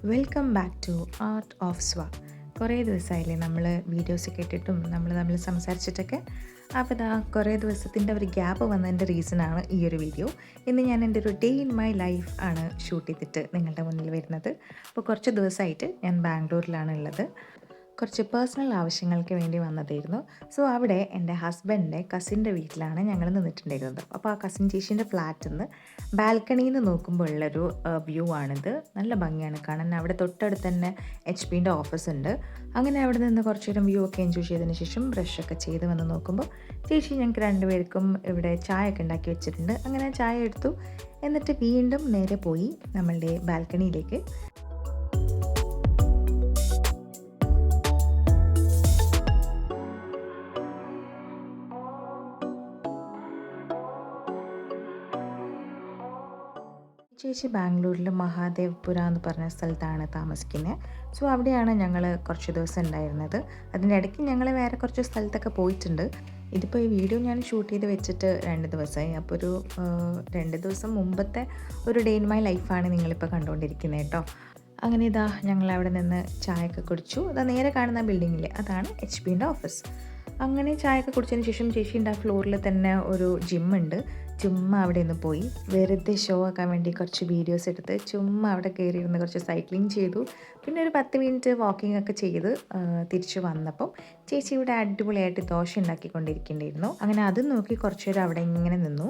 Welcome back to art of സ്വാ. കുറേ ദിവസമായില്ലേ നമ്മൾ വീഡിയോസൊക്കെ ഇട്ടിട്ടും നമ്മൾ തമ്മിൽ സംസാരിച്ചിട്ടൊക്കെ. അപ്പോൾ ഇതാ കുറേ ദിവസത്തിൻ്റെ ഒരു ഗ്യാപ്പ് വന്നതിൻ്റെ റീസണാണ് ഈ ഒരു വീഡിയോ. ഇന്ന് ഞാൻ എൻ്റെ ഒരു ഡേ ഇൻ മൈ ലൈഫ് ആണ് ഷൂട്ട് ചെയ്തിട്ട് നിങ്ങളുടെ മുന്നിൽ വരുന്നത്. അപ്പോൾ കുറച്ച് ദിവസമായിട്ട് ഞാൻ ബാംഗ്ലൂരിലാണ് ഉള്ളത്. കുറച്ച് പേഴ്സണൽ ആവശ്യങ്ങൾക്ക് വേണ്ടി വന്നതായിരുന്നു. സോ അവിടെ എൻ്റെ ഹസ്ബൻഡിൻ്റെ കസിൻ്റെ വീട്ടിലാണ് ഞങ്ങൾ നിന്നിട്ടുണ്ടായിരുന്നത്. അപ്പോൾ ആ കസിൻ ചേച്ചീൻ്റെ ഫ്ലാറ്റിൽ നിന്ന് ബാൽക്കണിയിൽ നിന്ന് നോക്കുമ്പോൾ ഉള്ളൊരു വ്യൂ ആണിത്. നല്ല ഭംഗിയാണ് കാണാൻ. അവിടെ തൊട്ടടുത്ത് തന്നെ HP ഓഫീസ് ഉണ്ട്. അങ്ങനെ അവിടെ നിന്ന് കുറച്ച് നേരം വ്യൂ ഒക്കെ എൻജോയ് ചെയ്തതിന് ശേഷം ബ്രഷൊക്കെ ചെയ്ത് വന്ന് നോക്കുമ്പോൾ ചേച്ചി ഞങ്ങൾക്ക് രണ്ടുപേർക്കും ഇവിടെ ചായ ഒക്കെ ഉണ്ടാക്കി വെച്ചിട്ടുണ്ട്. അങ്ങനെ ചായ എടുത്തു. എന്നിട്ട് വീണ്ടും നേരെ പോയി നമ്മളുടെ ബാൽക്കണിയിലേക്ക്. ചേച്ചി ബാംഗ്ലൂരിൽ മഹാദേവ്പുര എന്ന് പറഞ്ഞ സ്ഥലത്താണ് താമസിക്കുന്നത്. സോ അവിടെയാണ് ഞങ്ങൾ കുറച്ച് ദിവസം ഉണ്ടായിരുന്നത്. അതിൻ്റെ ഇടയ്ക്ക് ഞങ്ങൾ വേറെ കുറച്ച് സ്ഥലത്തൊക്കെ പോയിട്ടുണ്ട്. ഇതിപ്പോൾ ഈ വീഡിയോ ഞാൻ ഷൂട്ട് ചെയ്ത് വെച്ചിട്ട് 2 ദിവസമായി. അപ്പോൾ ഒരു 2 ദിവസം മുമ്പത്തെ ഒരു ഡേ ഇൻ മൈ ലൈഫാണ് നിങ്ങളിപ്പോൾ കണ്ടുകൊണ്ടിരിക്കുന്നത് കേട്ടോ. അങ്ങനെ ഇതാ ഞങ്ങൾ അവിടെ നിന്ന് ചായയൊക്കെ കുടിച്ചു. ഇതാ നേരെ കാണുന്ന ബിൽഡിങ്ങിൽ അതാണ് HP ഓഫീസ്. അങ്ങനെ ചായയൊക്കെ കുടിച്ചതിന് ശേഷം ചേച്ചീൻ്റെ ആ ഫ്ലോറിൽ തന്നെ ഒരു ജിമ്മുണ്ട്. ചുമ്മാ അവിടെ നിന്ന് പോയി വെറുതെ ഷോ ആക്കാൻ വേണ്ടി കുറച്ച് വീഡിയോസ് എടുത്ത് ചുമ്മാ അവിടെ കയറിയിരുന്ന് കുറച്ച് സൈക്ലിംഗ് ചെയ്തു. പിന്നെ ഒരു 10 മിനിറ്റ് വാക്കിംഗ് ഒക്കെ ചെയ്ത് തിരിച്ചു വന്നപ്പം ചേച്ചി ഇവിടെ അടിപൊളിയായിട്ട് ദോശ ഉണ്ടാക്കിക്കൊണ്ടിരിക്കേണ്ടിയിരുന്നു. അങ്ങനെ അത് നോക്കി കുറച്ച് നേരം അവിടെ ഇങ്ങനെ നിന്നു.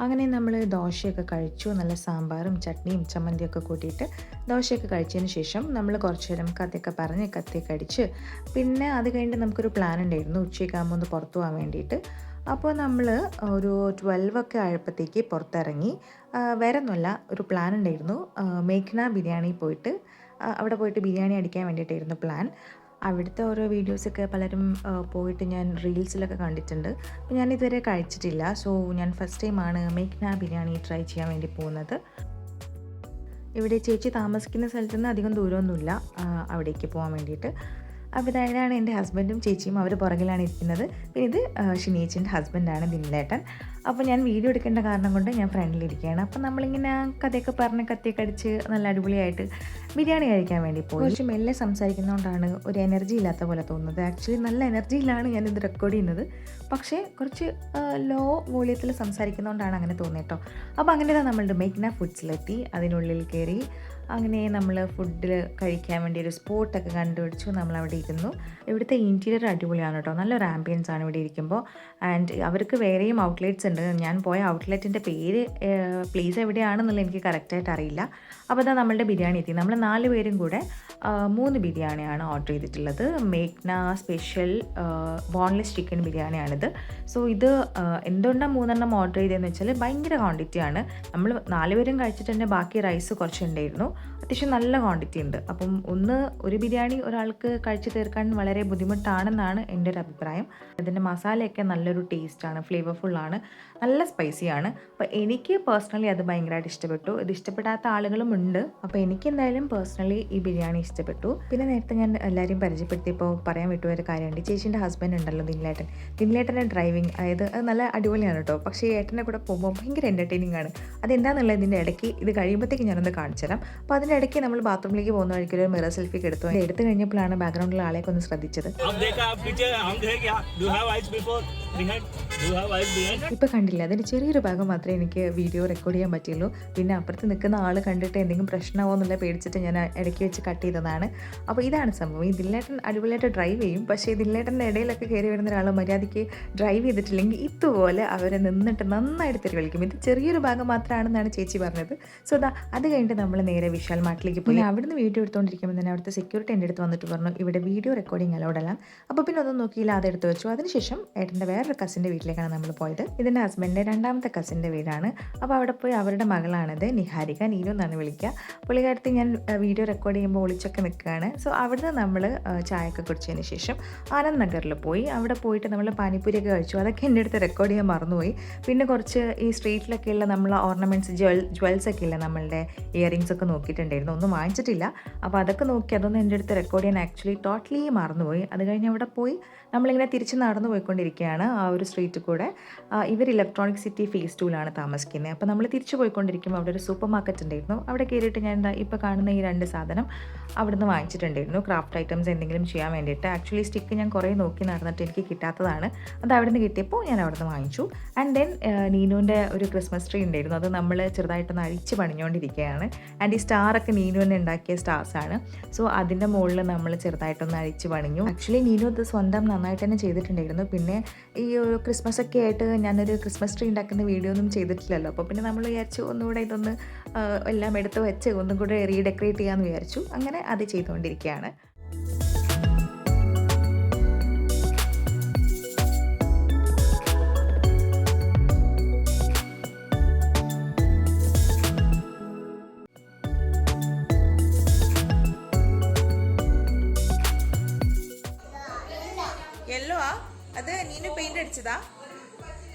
അങ്ങനെ നമ്മൾ ദോശയൊക്കെ കഴിച്ചു. നല്ല സാമ്പാറും ചട്നിയും ചമ്മന്തിയൊക്കെ കൂട്ടിയിട്ട് ദോശയൊക്കെ കഴിച്ചതിന് ശേഷം നമ്മൾ കുറച്ച് നേരം കഥയൊക്കെ പറഞ്ഞ് കഥയൊക്കെ അടിച്ച് പിന്നെ അത് കഴിഞ്ഞിട്ട് നമുക്കൊരു പ്ലാൻ ഉണ്ടായിരുന്നു ഉച്ചയ്ക്കാകുമ്പോൾ ഒന്ന് പുറത്തു പോകാൻ വേണ്ടിയിട്ട്. അപ്പോൾ നമ്മൾ ഒരു 12 ഒക്കെ ആയപ്പോഴത്തേക്ക് പുറത്തിറങ്ങി. വേറെ ഒന്നുമല്ല, ഒരു പ്ലാൻ ഉണ്ടായിരുന്നു മേഘ്ന ബിരിയാണി പോയിട്ട് അവിടെ പോയിട്ട് ബിരിയാണി അടിക്കാൻ വേണ്ടിയിട്ടായിരുന്നു പ്ലാൻ. അവിടുത്തെ ഓരോ വീഡിയോസൊക്കെ പലരും പോയിട്ട് ഞാൻ റീൽസിലൊക്കെ കണ്ടിട്ടുണ്ട്. അപ്പോൾ ഞാനിതുവരെ കഴിച്ചിട്ടില്ല. സോ ഞാൻ ഫസ്റ്റ് ടൈമാണ് മേഘ്ന ബിരിയാണി ട്രൈ ചെയ്യാൻ വേണ്ടി പോകുന്നത്. ഇവിടെ ചേച്ചി താമസിക്കുന്ന സ്ഥലത്ത് നിന്ന് അധികം ദൂരമൊന്നുമില്ല അവിടേക്ക് പോകാൻ വേണ്ടിയിട്ട്. അപ്പോൾ ഇതാണ് എൻ്റെ ഹസ്ബൻഡും ചേച്ചിയും, അവർ പുറകിലാണ് ഇരിക്കുന്നത്. പിന്നെ ഇത് ഷിനേച്ചിൻ്റെ ഹസ്ബൻഡാണ് ദിനിലേട്ടൻ. അപ്പോൾ ഞാൻ വീഡിയോ എടുക്കേണ്ട കാരണം കൊണ്ട് ഞാൻ ഫ്രണ്ടിലിരിക്കുകയാണ്. അപ്പോൾ നമ്മളിങ്ങനെ കഥയൊക്കെ പറഞ്ഞ് കത്തിയൊക്കെ അടിച്ച് നല്ല അടിപൊളിയായിട്ട് ബിരിയാണി കഴിക്കാൻ വേണ്ടി പോയി. കുറച്ച് മെല്ലെ സംസാരിക്കുന്നതുകൊണ്ടാണ് ഒരു എനർജി ഇല്ലാത്ത പോലെ തോന്നുന്നത്. ആക്ച്വലി നല്ല എനർജിയിലാണ് ഞാനിത് റെക്കോർഡ് ചെയ്യുന്നത്. പക്ഷേ കുറച്ച് ലോ വോളിയത്തിൽ സംസാരിക്കുന്നതുകൊണ്ടാണ് അങ്ങനെ തോന്നുന്നത് കേട്ടോ. അപ്പോൾ അങ്ങനെ നമ്മളുടെ മേഘ്ന ഫുഡ്സിലെത്തി. അതിനുള്ളിൽ കയറി അങ്ങനെ നമ്മൾ ഫുഡിൽ കഴിക്കാൻ വേണ്ടി ഒരു സ്പോട്ടൊക്കെ കണ്ടുപിടിച്ചു. നമ്മളവിടെ ഇരുന്നു. ഇവിടുത്തെ ഇൻറ്റീരിയർ അടിപൊളിയാണ് കേട്ടോ. നല്ലൊരു ആംബിയൻസ് ആണ് ഇവിടെ ഇരിക്കുമ്പോൾ. ആൻഡ് അവർക്ക് വേറെയും ഔട്ട്ലെറ്റ്സ് ഉണ്ട്. ഞാൻ പോയ ഔട്ട്ലെറ്റിൻ്റെ പേര് പ്ലേസ് എവിടെയാണെന്നുള്ളത് എനിക്ക് കറക്റ്റായിട്ട് അറിയില്ല. അപ്പോൾ അതാ നമ്മളുടെ ബിരിയാണി എത്തി. നമ്മൾ 4 പേരും കൂടെ 3 ബിരിയാണിയാണ് ഓർഡർ ചെയ്തിട്ടുള്ളത്. മേഘ്ന സ്പെഷ്യൽ ബോൺലെസ് ചിക്കൻ ബിരിയാണിയാണിത്. സോ ഇത് എന്തുകൊണ്ടാണ് 3 ഓർഡർ ചെയ്തതെന്ന് വെച്ചാൽ ഭയങ്കര ക്വാണ്ടിറ്റിയാണ്. നമ്മൾ 4 പേരും കഴിച്ചിട്ട് തന്നെ ബാക്കി റൈസ് കുറച്ചുണ്ടായിരുന്നു. അത്യാവശ്യം നല്ല ക്വാണ്ടിറ്റി ഉണ്ട്. അപ്പം ഒരു ബിരിയാണി ഒരാൾക്ക് കഴിച്ചു തീർക്കാൻ വളരെ ബുദ്ധിമുട്ടാണെന്നാണ് എൻ്റെ ഒരു അഭിപ്രായം. അതിൻ്റെ മസാലയൊക്കെ നല്ലൊരു ടേസ്റ്റാണ്, ഫ്ലേവർഫുള്ളാണ്, നല്ല സ്പൈസിയാണ്. അപ്പോൾ എനിക്ക് പേഴ്സണലി അത് ഭയങ്കരമായിട്ട് ഇഷ്ടപ്പെട്ടു. ഇത് ഇഷ്ടപ്പെടാത്ത ആളുകളും ഉണ്ട്. അപ്പോൾ എനിക്ക് എന്തായാലും പേഴ്സണലി ഈ ബിരിയാണി ഇഷ്ടപ്പെട്ടു. പിന്നെ നേരത്തെ ഞാൻ എല്ലാവരെയും പരിചയപ്പെടുത്തിയപ്പോൾ പറയാൻ വിട്ടു ഒരു കാര്യമുണ്ട്. ചേച്ചീൻ്റെ ഹസ്ബൻഡ് ഉണ്ടല്ലോ ദിനിലേട്ടൻ്റെ ഡ്രൈവിങ്, അതായത് അത് നല്ല അടിപൊളിയാണ് കേട്ടോ. പക്ഷേ ഏട്ടൻ്റെ കൂടെ പോകുമ്പോൾ ഭയങ്കര എൻ്റർടൈനിങ് ആണ്. അതെന്താണെന്നുള്ളത് ഇതിൻ്റെ ഇടയ്ക്ക് ഇത് കഴിയുമ്പോഴത്തേക്ക് ഞാനൊന്ന് കാണിച്ചു തരാം. അപ്പോൾ അതിൻ്റെ ഇടയ്ക്ക് നമ്മൾ ബാത്റൂമിലേക്ക് പോകുന്ന വഴിക്ക് ഒരു മിറർ സെൽഫി എടുത്തു. എടുത്തു കഴിഞ്ഞപ്പോഴാണ് ബാക്ക്ഗ്രൗണ്ടിലെ ആളെയൊക്കെ ഒന്ന് ശ്രദ്ധിച്ചത്. ഇപ്പോൾ കണ്ടില്ല, അതിൻ്റെ ചെറിയൊരു ഭാഗം മാത്രമേ എനിക്ക് വീഡിയോ റെക്കോർഡ് ചെയ്യാൻ പറ്റുള്ളൂ. പിന്നെ അപ്പുറത്ത് നിൽക്കുന്ന ആൾ കണ്ടിട്ട് എന്തെങ്കിലും പ്രശ്നമാവോ എന്നുള്ള പേടിച്ചിട്ട് ഞാൻ ഇടയ്ക്ക് വെച്ച് കട്ട് ചെയ്തതാണ്. അപ്പോൾ ഇതാണ് സംഭവം. ഈ ദിനിലേട്ടൻ അടിപൊളിയായിട്ട് ഡ്രൈവ് ചെയ്യും. പക്ഷേ ദിനിലേട്ടൻ്റെ ഇടയിലൊക്കെ കയറി വരുന്ന ഒരാൾ മര്യാദയ്ക്ക് ഡ്രൈവ് ചെയ്തിട്ടില്ലെങ്കിൽ ഇതുപോലെ അവരെ നിന്നിട്ട് നന്നായിട്ട് തെറി കളിക്കും. ഇത് ചെറിയൊരു ഭാഗം മാത്രമാണെന്നാണ് ചേച്ചി പറഞ്ഞത്. സോ അത് കഴിഞ്ഞിട്ട് നമ്മൾ നേരെ വിശാൽ മാർട്ടിലേക്ക് പോയി. അവിടുന്ന് വീഡിയോ എടുത്തുകൊണ്ടിരിക്കുമ്പോൾ തന്നെ അവിടുത്തെ സെക്യൂരിറ്റി എൻ്റെ അടുത്ത് വന്നിട്ട് പറഞ്ഞു ഇവിടെ വീഡിയോ റെക്കോർഡിങ് അലൗഡല്ല. അപ്പോൾ പിന്നെ ഒന്നും നോക്കിയില്ല, അതെടുത്ത് വെച്ചു. അതിനുശേഷം ഏട്ടൻ്റെ വേറൊരു കസിൻ്റെ വീട്ടിലേക്കാണ് നമ്മൾ പോയത്. ഇതിൻ്റെ ഹസ്ബൻഡിൻ്റെ 2ാമത്തെ കസിൻ്റെ വീടാണ്. അപ്പോൾ അവിടെ പോയി അവരുടെ മകളാണിത്, നിഹാരിക, നീനു എന്നാണ് വിളിക്കുക. പുള്ളിക്കാരത്തി ഞാൻ വീഡിയോ റെക്കോർഡ് ചെയ്യുമ്പോൾ ഒളിച്ചൊക്കെ നിൽക്കുകയാണ്. സോ അവിടുന്ന് നമ്മൾ ചായയൊക്കെ കുടിച്ചതിന് ശേഷം ആനന്ദ് നഗറിൽ പോയി. അവിടെ പോയിട്ട് നമ്മൾ പാനിപ്പൂരിയൊക്കെ കഴിച്ചു. അതൊക്കെ എൻ്റെ അടുത്ത് റെക്കോർഡ് ചെയ്യാൻ മറന്നുപോയി. പിന്നെ കുറച്ച് ഈ സ്ട്രീറ്റിലൊക്കെയുള്ള നമ്മൾ ഓർണമെൻറ്റ്സ് ജ്വൽസൊക്കെ ഇല്ല, നമ്മളുടെ ഇയറിങ്സ് ഒക്കെ നോക്കി. നോക്കിയിട്ടുണ്ടായിരുന്നു, ഒന്നും വാങ്ങിച്ചിട്ടില്ല. അപ്പോൾ അതൊക്കെ നോക്കി അതൊന്നും എൻ്റെ അടുത്ത് റെക്കോർഡ് ചെയ്യാൻ ആക്ച്വലി ടോട്ടലി മറന്നുപോയി. അത് കഴിഞ്ഞ് അവിടെ പോയി നമ്മളിങ്ങനെ തിരിച്ച് നടന്നു പോയിക്കൊണ്ടിരിക്കുകയാണ് ആ ഒരു സ്ട്രീറ്റിൽ കൂടെ. ഇവർ ഇലക്ട്രോണിക് സിറ്റി ഫേസ് 2ലാണ് താമസിക്കുന്നത്. അപ്പോൾ നമ്മൾ തിരിച്ചു പോയിക്കൊണ്ടിരിക്കുമ്പോൾ അവിടെ ഒരു സൂപ്പർ മാർക്കറ്റ് ഉണ്ടായിരുന്നു. അവിടെ കയറിയിട്ട് ഞാൻ ഇപ്പോൾ കാണുന്ന ഈ 2 സാധനം അവിടുന്ന് വാങ്ങിച്ചിട്ടുണ്ടായിരുന്നു, ക്രാഫ്റ്റ് ഐറ്റംസ് എന്തെങ്കിലും ചെയ്യാൻ വേണ്ടിയിട്ട്. ആക്ച്വലി സ്റ്റിക്ക് ഞാൻ കുറേ നോക്കി നടന്നിട്ട് എനിക്ക് കിട്ടാത്തതാണ്. അത് അവിടെ നിന്ന് കിട്ടിയപ്പോൾ ഞാൻ അവിടെ നിന്ന് വാങ്ങിച്ചു. ആൻഡ് ദെൻ നീനുവിൻ്റെ ഒരു ക്രിസ്മസ് ട്രീ ഉണ്ടായിരുന്നു, അത് നമ്മൾ ചെറുതായിട്ടൊന്ന് അഴിച്ച് പണിഞ്ഞുകൊണ്ടിരിക്കുകയാണ്. ആൻഡ് ഈ സ്റ്റാറൊക്കെ നീനുവിനെ ഉണ്ടാക്കിയ സ്റ്റാർസാണ്. സോ അതിൻ്റെ മുകളിൽ നമ്മൾ ചെറുതായിട്ടൊന്ന് അഴിച്ച് പണിഞ്ഞു. ആക്ച്വലി നീനു അത് സ്വന്തം നന്നായിട്ട് തന്നെ ചെയ്തിട്ടുണ്ടായിരുന്നു. പിന്നെ ഈ ഒരു ക്രിസ്മസ് ഒക്കെ ആയിട്ട് ഞാനൊരു ക്രിസ്മസ് ട്രീ ഉണ്ടാക്കുന്ന വീഡിയോ ഒന്നും ചെയ്തിട്ടില്ലല്ലോ. അപ്പോൾ പിന്നെ നമ്മൾ വിചാരിച്ചു ഒന്നുകൂടെ ഇതൊന്ന് എല്ലാം എടുത്ത് വെച്ച് ഒന്നും കൂടെ റീഡെക്കറേറ്റ് ചെയ്യാമെന്ന് വിചാരിച്ചു. അങ്ങനെ അത് ചെയ്തുകൊണ്ടിരിക്കുകയാണ്. യെല്ലോ ആ അത് നീನು പെയിന്റ് അടിച്ചതാ?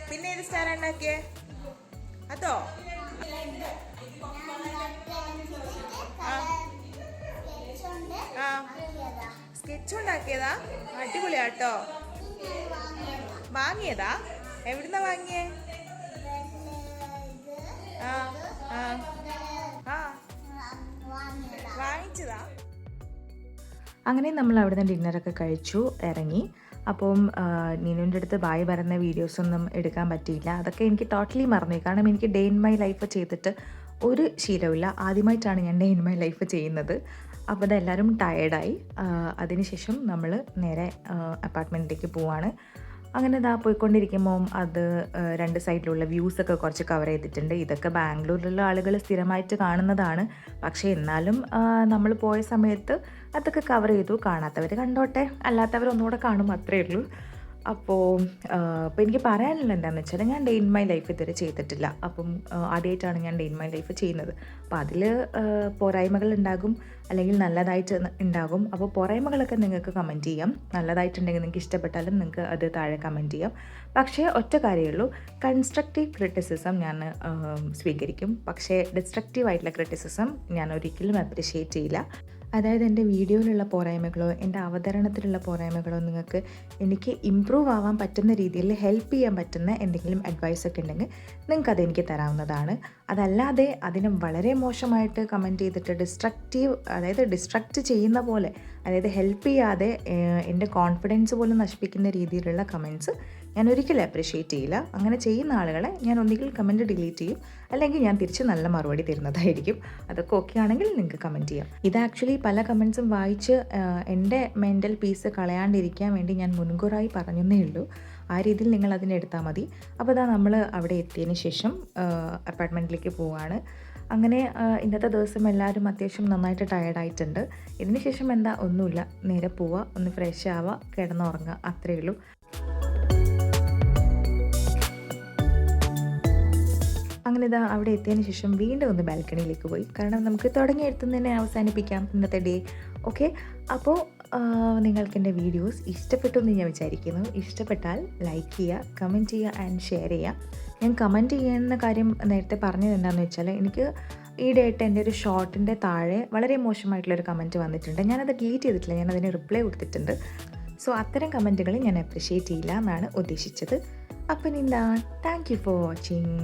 പിന്നെ ഏത് സ്റ്റാർ ഉണ്ടാക്കിയേ? അതോ സ്കെച്ച് ഉണ്ടാക്കിയതാ? അടിപൊളിയാട്ടോ. വാങ്ങിയതാ? എവിടുന്നാ വാങ്ങിയേ? വാങ്ങിച്ചതാ? അങ്ങനെ നമ്മൾ അവിടെ നിന്ന് ഡിന്നറൊക്കെ കഴിച്ചു ഇറങ്ങി. അപ്പം നീനുവിൻ്റെ അടുത്ത് ബായ് പറയുന്ന വീഡിയോസൊന്നും എടുക്കാൻ പറ്റിയില്ല. അതൊക്കെ എനിക്ക് ടോട്ടലി മറന്നു, കാരണം എനിക്ക് ഡേ ഇൻ മൈ ലൈഫ് ചെയ്തിട്ട് ഒരു ശീലമില്ല. ആദ്യമായിട്ടാണ് ഞാൻ ഡേ ഇൻ മൈ ലൈഫ് ചെയ്യുന്നത്. അപ്പോൾ അതെല്ലാവരും ടയേർഡായി. അതിനുശേഷം നമ്മൾ നേരെ അപ്പാർട്ട്മെൻറ്റിലേക്ക് പോവാണ്. അങ്ങനെ ഇതാ പോയിക്കൊണ്ടിരിക്കുമ്പം അത് 2 സൈഡിലുള്ള വ്യൂസൊക്കെ കുറച്ച് കവർ ചെയ്തിട്ടുണ്ട്. ഇതൊക്കെ ബാംഗ്ലൂരിലുള്ള ആളുകൾ സ്ഥിരമായിട്ട് കാണുന്നതാണ്. പക്ഷേ എന്നാലും നമ്മൾ പോയ സമയത്ത് അതൊക്കെ കവർ ചെയ്തു. കാണാത്തവർ കണ്ടോട്ടെ, അല്ലാത്തവർ ഒന്നുകൂടെ കാണും, അത്രയേ ഉള്ളൂ. അപ്പോൾ എനിക്ക് പറയാനുള്ള എന്താണെന്ന് വെച്ചാൽ, ഞാൻ ഡേ ഇൻ മൈ ലൈഫ് ഇതുവരെ ചെയ്തിട്ടില്ല. അപ്പം ആദ്യമായിട്ടാണ് ഞാൻ ഡേ ഇൻ മൈ ലൈഫ് ചെയ്യുന്നത്. അപ്പോൾ അതിൽ പോരായ്മകൾ ഉണ്ടാകും, അല്ലെങ്കിൽ നല്ലതായിട്ട് ഉണ്ടാകും. അപ്പോൾ പോരായ്മകളൊക്കെ നിങ്ങൾക്ക് കമൻറ്റ് ചെയ്യാം. നല്ലതായിട്ടുണ്ടെങ്കിൽ നിങ്ങൾക്ക് ഇഷ്ടപ്പെട്ടാലും നിങ്ങൾക്ക് അത് താഴെ കമൻറ്റ് ചെയ്യാം. പക്ഷേ ഒറ്റ കാര്യമുള്ളൂ, കൺസ്ട്രക്റ്റീവ് ക്രിറ്റിസിസം ഞാൻ സ്വീകരിക്കും. പക്ഷേ ഡിസ്ട്രക്റ്റീവ് ആയിട്ടുള്ള ക്രിറ്റിസിസം ഞാൻ ഒരിക്കലും അപ്രിഷ്യേറ്റ് ചെയ്യില്ല. അതായത് എൻ്റെ വീഡിയോയിലുള്ള പോരായ്മകളോ എൻ്റെ അവതരണത്തിലുള്ള പോരായ്മകളോ നിങ്ങൾക്ക് എനിക്ക് ഇമ്പ്രൂവ് ആവാൻ പറ്റുന്ന രീതിയിൽ ഹെൽപ്പ് ചെയ്യാൻ പറ്റുന്ന എന്തെങ്കിലും അഡ്വൈസൊക്കെ ഉണ്ടെങ്കിൽ നിങ്ങൾക്കത് എനിക്ക് തരാവുന്നതാണ്. അതല്ലാതെ അതിനെ വളരെ മോശമായിട്ട് കമൻറ്റ് ചെയ്തിട്ട് ഡിസ്ട്രക്റ്റ് ചെയ്യുന്ന പോലെ, അതായത് ഹെൽപ്പ് ചെയ്യാതെ എൻ്റെ കോൺഫിഡൻസ് പോലും നശിപ്പിക്കുന്ന രീതിയിലുള്ള കമൻറ്റ്സ് ഞാൻ ഒരിക്കലും അപ്രിഷ്യേറ്റ് ചെയ്യില്ല. അങ്ങനെ ചെയ്യുന്ന ആളുകളെ ഞാൻ ഒന്നുകിൽ കമൻറ്റ് ഡിലീറ്റ് ചെയ്യും, അല്ലെങ്കിൽ ഞാൻ തിരിച്ച് നല്ല മറുപടി തരുന്നതായിരിക്കും. അതൊക്കെ ഓക്കെ ആണെങ്കിൽ നിങ്ങൾക്ക് കമൻറ്റ് ചെയ്യാം. ഇത് ആക്ച്വലി പല കമൻറ്റ്സും വായിച്ച് എൻ്റെ മെൻ്റൽ പീസ് കളയാണ്ടിരിക്കാൻ വേണ്ടി ഞാൻ മുൻകൂറായി പറഞ്ഞതേ ഉള്ളൂ. ആ രീതിയിൽ നിങ്ങൾ അതിനെടുത്താൽ മതി. അപ്പോൾ ഇതാ നമ്മൾ അവിടെ എത്തിയതിന് ശേഷം അപ്പാർട്ട്മെൻറ്റിലേക്ക് പോവുകയാണ്. അങ്ങനെ ഇന്നത്തെ ദിവസം എല്ലാവരും അത്യാവശ്യം നന്നായിട്ട് ടയേർഡായിട്ടുണ്ട്. ഇതിന് ശേഷം എന്താ, ഒന്നുമില്ല, നേരെ പോവുക, ഒന്ന് ഫ്രഷ് ആവുക, കിടന്നുറങ്ങുക, അത്രയേ ഉള്ളൂ. അങ്ങനെ ഇതാ അവിടെ എത്തിയതിന് ശേഷം വീണ്ടും ഒന്ന് ബാൽക്കണിയിലേക്ക് പോയി, കാരണം നമുക്ക് തുടങ്ങിയെടുത്തുനിന്ന് തന്നെ അവസാനിപ്പിക്കാം ഇന്നത്തെ ഡേ. ഓക്കെ, അപ്പോൾ നിങ്ങൾക്ക് എൻ്റെ വീഡിയോസ് ഇഷ്ടപ്പെട്ടു എന്ന് ഞാൻ വിചാരിക്കുന്നു. ഇഷ്ടപ്പെട്ടാൽ ലൈക്ക് ചെയ്യുക, കമൻറ്റ് ചെയ്യുക ആൻഡ് ഷെയർ ചെയ്യുക. ഞാൻ കമൻറ്റ് ചെയ്യുന്ന കാര്യം നേരത്തെ പറഞ്ഞത് എന്താണെന്ന് വെച്ചാൽ, എനിക്ക് ഈയിടെയായിട്ട് എൻ്റെ ഒരു ഷോർട്ടിൻ്റെ താഴെ വളരെ മോശമായിട്ടുള്ളൊരു കമൻറ്റ് വന്നിട്ടുണ്ട്. ഞാനത് ഡിലീറ്റ് ചെയ്തിട്ടില്ല, ഞാനതിന് റിപ്ലൈ കൊടുത്തിട്ടുണ്ട്. സോ അത്തരം കമൻറ്റുകൾ ഞാൻ അപ്രിഷ്യേറ്റ് ചെയ്യില്ല എന്നാണ് ഉദ്ദേശിച്ചത്. അപ്പം എന്താ, താങ്ക് യു ഫോർ വാച്ചിങ്.